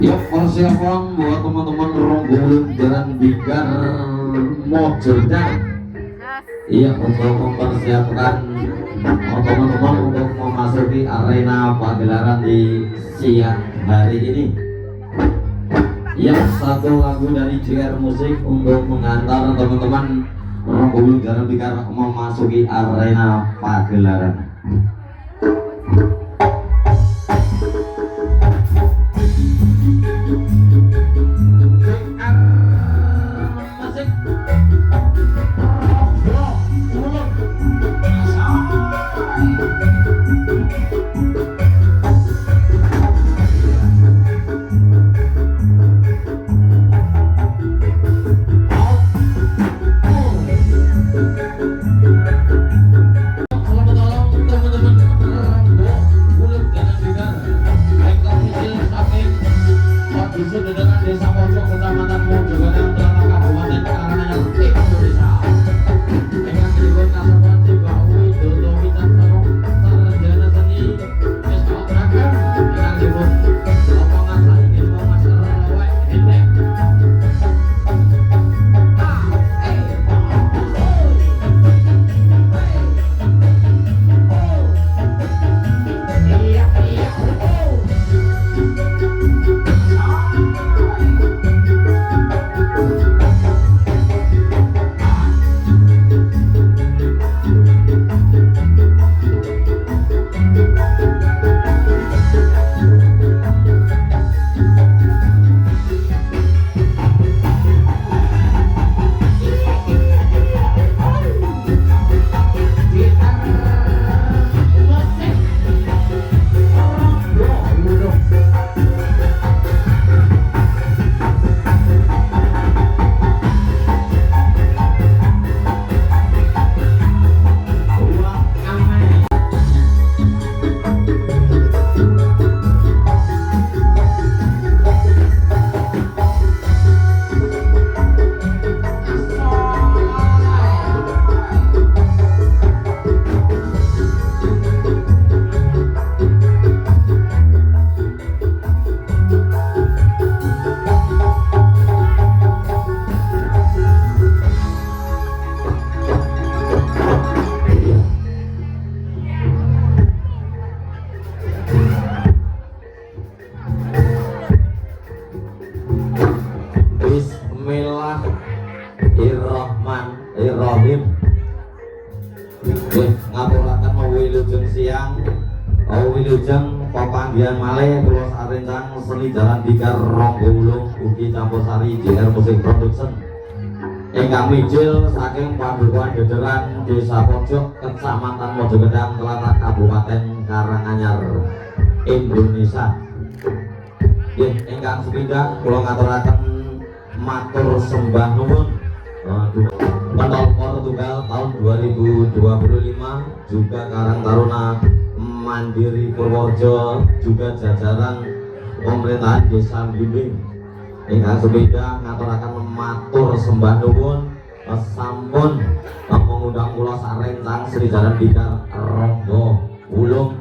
Ya, persiapan buat teman-teman rombongan Jalan Bingkar Mojodan. Iya, untuk mempersiapkan teman-teman untuk memasuki arena pagelaran di siang hari ini. Ya, satu lagu dari JR Musik untuk mengantar teman-teman rombongan Jalan Bingkar memasuki arena pagelaran. Bismillahirrahmanirrahim. Ngaturaken wilujeng siang, wilujeng pepanggihan malih kula sarencang seni Jalan Bingkar Ronggowulung ugi campursari JR Musik Production ingkang mijil saking Padukuhan Dederan Desa Pojok Kecamatan Mojogendang Tlatah Kabupaten Karanganyar Indonesia. Nggih, ingkang sepindhah kula ngaturaken matur sembah nuwun Pentol Portugal tahun 2025, juga Karang Taruna Mandiri Purworejo, juga jajaran pemerintahan Desa Bimbing ingkang sepeda ngaturaken matur sembah nuwun sampun mengundang kula sarencang Sri Jalan Bingkar Ronggowulung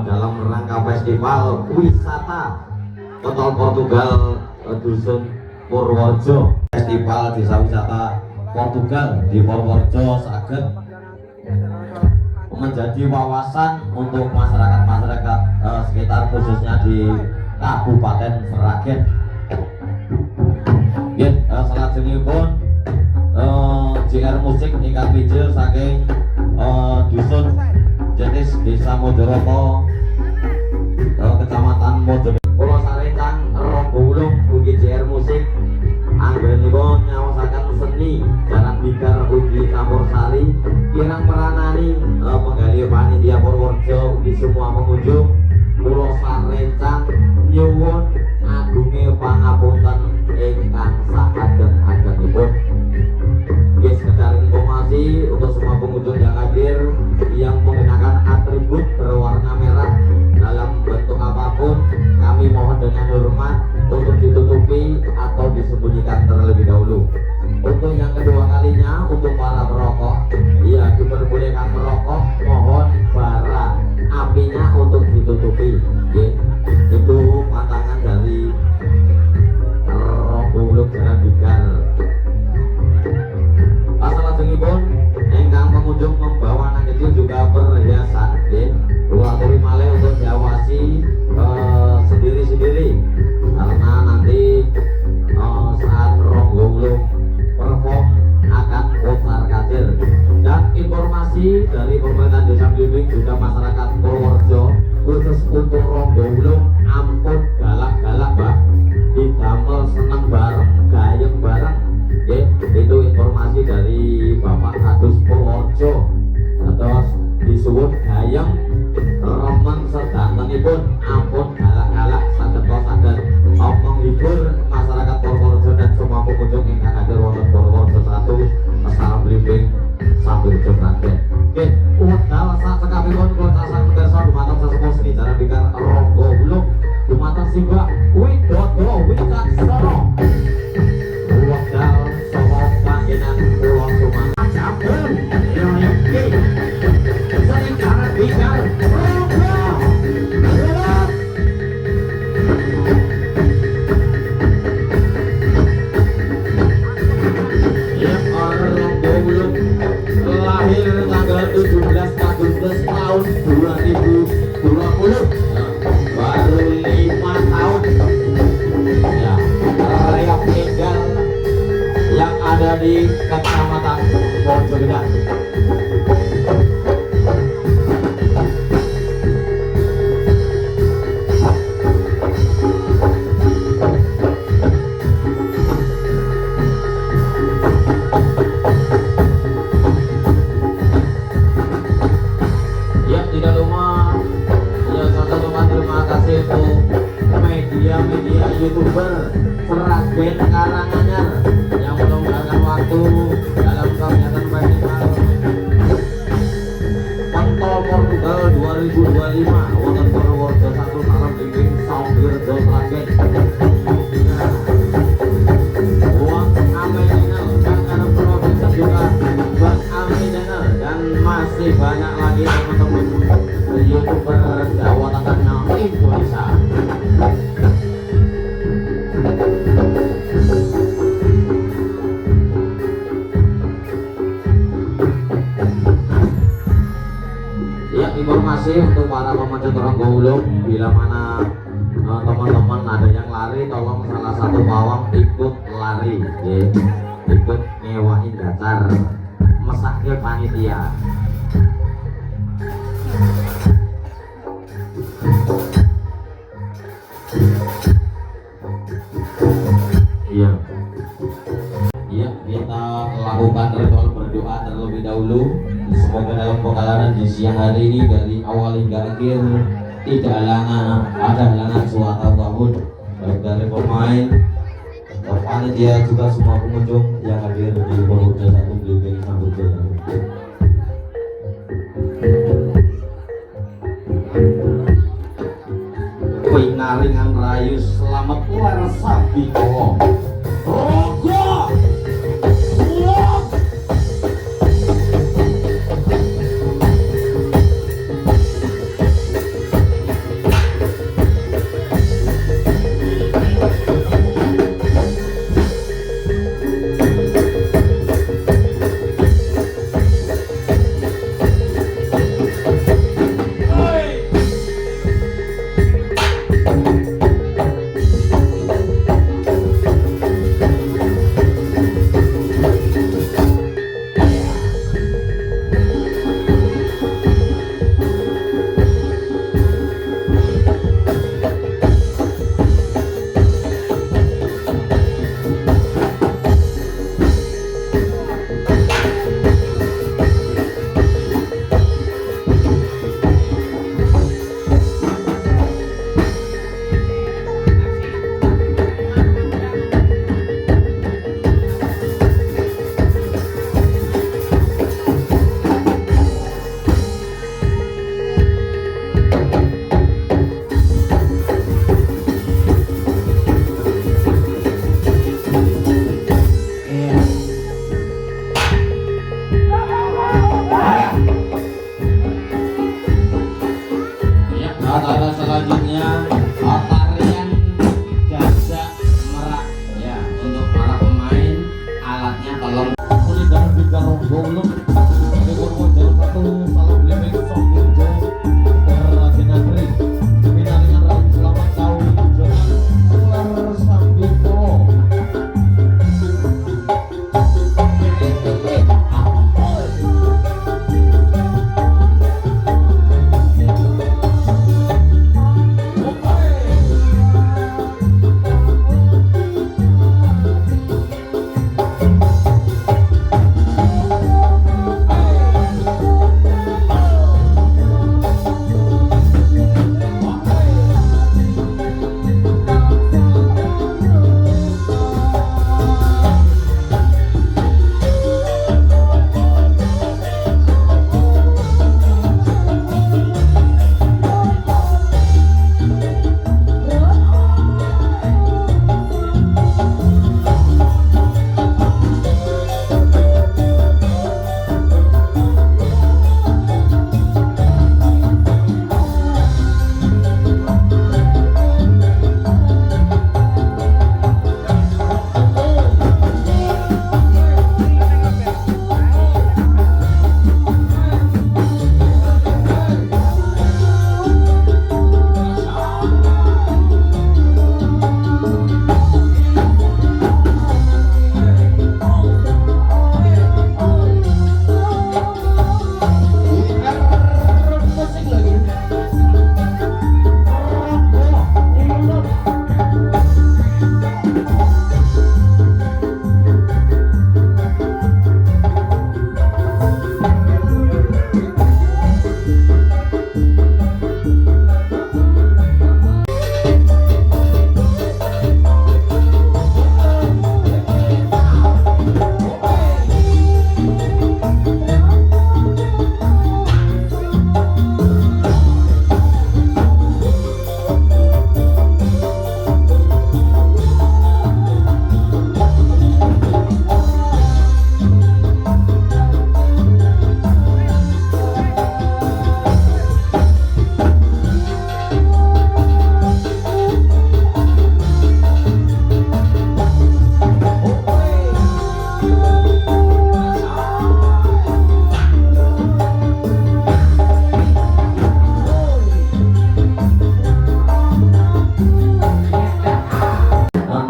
dalam rangka festival wisata Pentol Portugal Dusun Purworejo. Festival Desa Wisata Portugal di Purworejo saged menjadi wawasan untuk masyarakat sekitar, khususnya di Kabupaten Sragen. Nggih, salajengipun JR Musik ingkang mijil saking Dusun Jetis Desa Mojoroto, Kecamatan Mojokerto, Pulau Sarencang Ronggowulung ugi JR Musik anggenipun nyaosaken seni Jalan Bingkar ugi campursari kirang meranani penggali panitia Purworejo ugi semua pengunjung Pulau Sarencang nyuwun agunge pangapunten ingkang saged-agengipun. Nggih, sekedar informasi informasi untuk semua pengunjung yang hadir yang menggunakan atribut berwarna merah dalam bentuk apapun, kami mohon dengan hormat untuk ditutupi atau disembunyikan terlebih dahulu. Untuk yang kedua kalinya, untuk para perokok, ya diperbolehkan merokok, mohon bara apinya untuk ditutupi. Ya. Itu pantangan dari Rombuluk Jalan Bigar. Salajengipun ingkang pengunjung membawa anak kecil juga perhiasan, nggih. Kula aturi malih untuk diawasi sendiri-sendiri karena nanti saat Rombuluk perform akan putar kadir. Dan informasi dari pemerintah Desa Blimbing juga masyarakat Purworejo khusus untuk Rombuluk ampun galak-galak Mbak, didamel seneng bareng, gayeng bareng. Oke, itu informasi dari Bapak Kadus Purworejo. Terus disuwun gayeng remen sedantenipun ampun galak-galak saged menghibur masyarakat Purworejo dan semua pengunjung ingkang hadir wonten Purworejo 1 Salam Blimbing sambil jogragen. Oke, wekdal sak sekapipun kula sasar pirsa dumateng sesepuh seni Jaran Bigar Rombuluk dumateng Simbah Widodo Wicaksana. Wekdal saha panggenan kula sumanten jaben iki seni Jaran Bigar Rombuluk. Lahir tanggal 17 Agustus tahun 2020, baru 5 tahun ya, reok tinggal yang ada di Kecamatan Pojogedang. Media YouTuber Seragen Karanganyar yang meluangkan waktu dalam kegiatan festival Pentol Portugal 2025 wonten Purworejo 1 Salam Blimbing sambil jogragen. Uang Ame Channel dan Arab Production juga Bang Ame Channel dan masih banyak lagi teman-teman YouTuber Jawa Tengah Indonesia. Informasi untuk para pemanjat Rombuluk, bila mana teman-teman ada yang lari, tolong salah satu pawang ikut lari, ya. Ikut nyewain datar mesaknya panitia. Iya. Iya, kita lakukan ritual berdoa terlebih dahulu. Semoga dalam perjalanan di siang hari ini dari awal hingga akhir tidak ada halangan suatu apapun, baik dari pemain, panitia juga semua pengunjung yang hadir di Purworejo 1 Blimbing sambil jogragen. Pinaringan rayu selamat warsa bikowo. Rogo. Acara selanjutnya tarian jajak merak ya, untuk para pemain alatnya kalau Kulidan di Garong Golong Dekor model satu salam lemeng Songirjo Raden Agri Pinaringan Raden Selamat Kawi Jonan Ular Sambito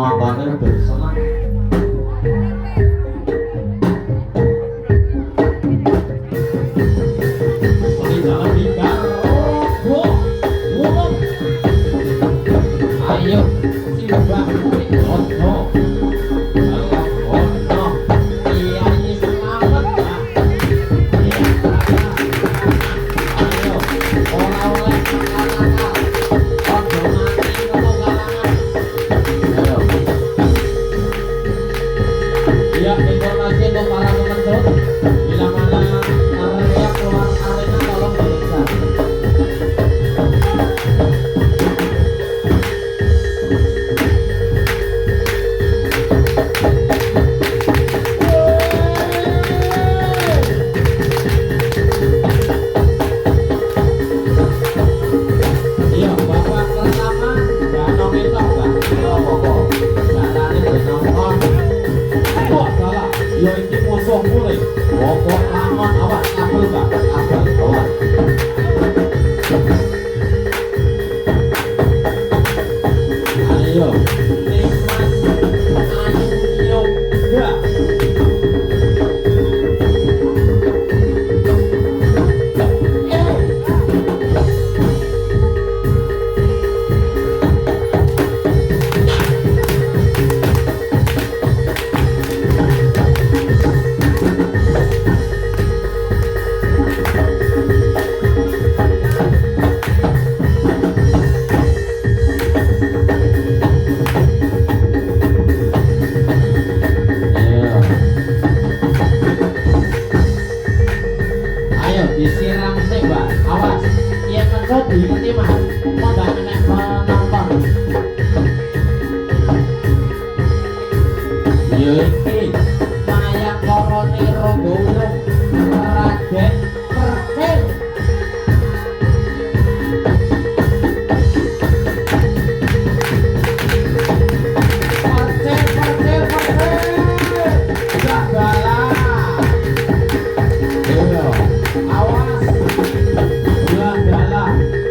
nontonnya bersenang jalan di Garong Golong ayo Simbah Ono Ono Kiai Selamat ayo ora oleh nakal-nakal ojo mati karo kalangan. Ya, informasi untuk para penonton bila mana area keluar arena tolong diperiksa. Iya, bapak pertama danau itu enggak pokok caranya menonton kok salah ya ini musuh mulai pokok lamun awas kabel gak kabel awas ayo nikmat ayo yoga ayo disiram sih mbak awas yang ngecut diinget mah mau gak enak penonton yoi mayang korone Rogolong Raden Persil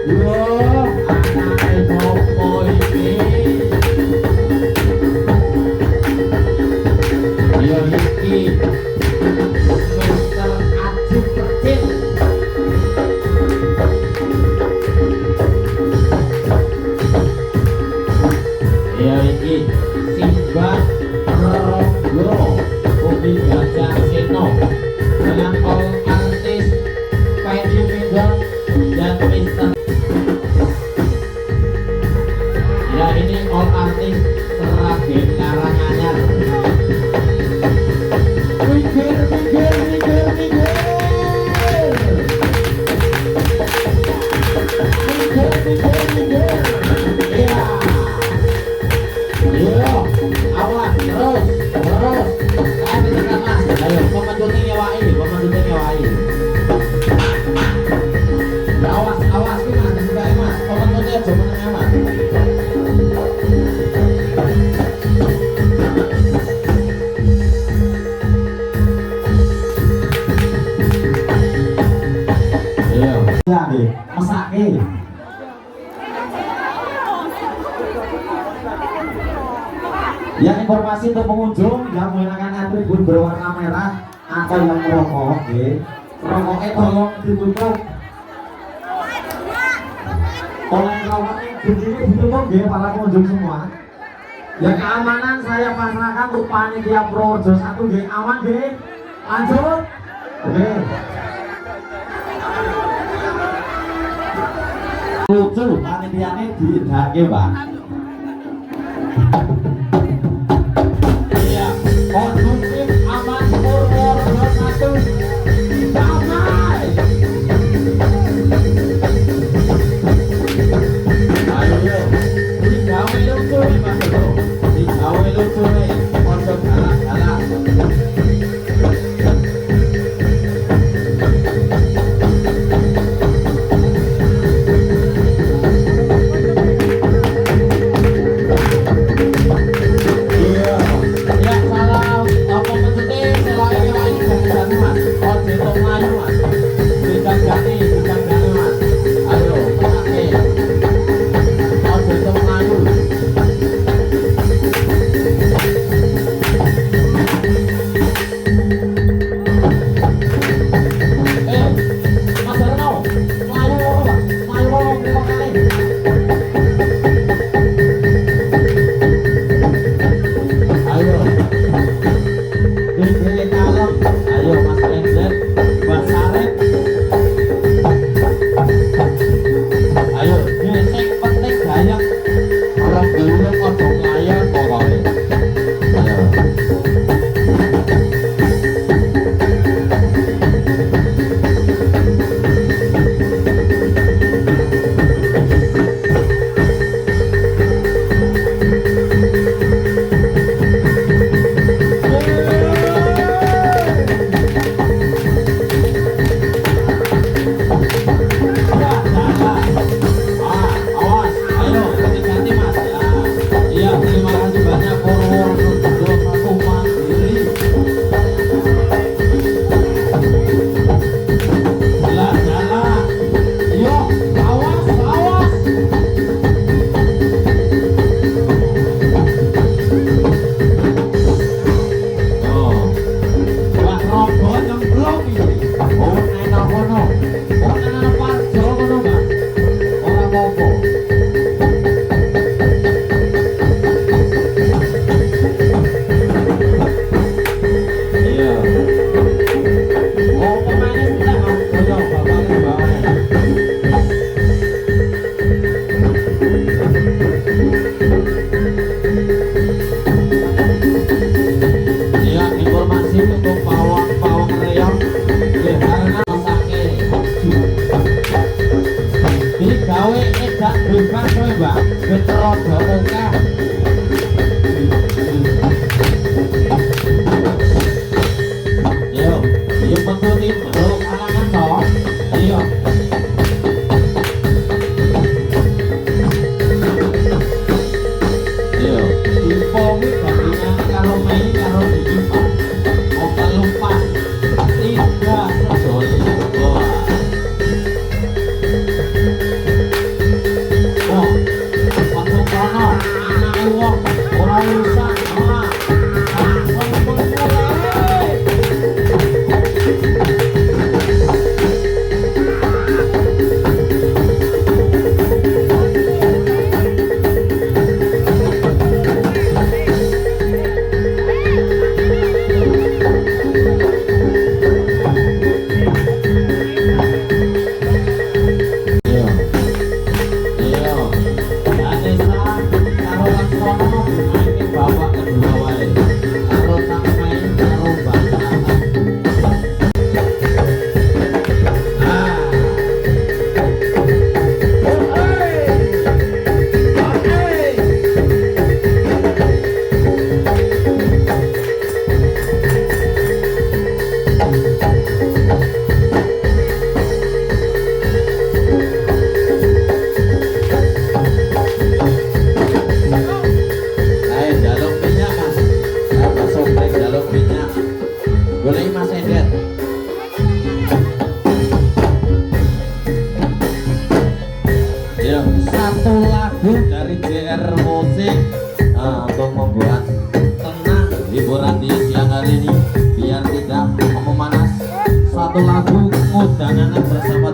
Wah, anake sopo iki? Ya iki Mister Ajib Percit. Ya iki Simbad Ronggo Ubi Gajah Seno dengan all artis Penny Megan dan Mister. Ya ini all artis Seragen Karanganyar. Mikir, mikir, mikir, mikir. Mikir, mikir, mikir. Ya. Yo, awas terus, terus. Ayo tekan Mas. Ayo, pemandutnya nyewai, pemandutnya nyewai. Awas, awas ki Mas, sebentar Mas. Pemandutnya aja menengah Mas. Iya. Ya, mesake. Ya, informasi untuk pengunjung yang menggunakan atribut berwarna merah atau yang merokok, rokoknya tolong ditutup. Oleh kawannya begini ditutup para pengunjung semua. Ya, keamanan saya pasrahkan untuk panitia Projo 1 aman lanjut. Oke. Lucu panitianya diidake, Pak. Kondusif aman Purworejo 1 damai. Ayo digawe lucu Mas Bro, digawe lucu nih ojo galak-galak. satu lagu dari JR Musik untuk membuat tenang hiburan di siang hari ini biar tidak memanas. Satu lagu Ngudanganan bersama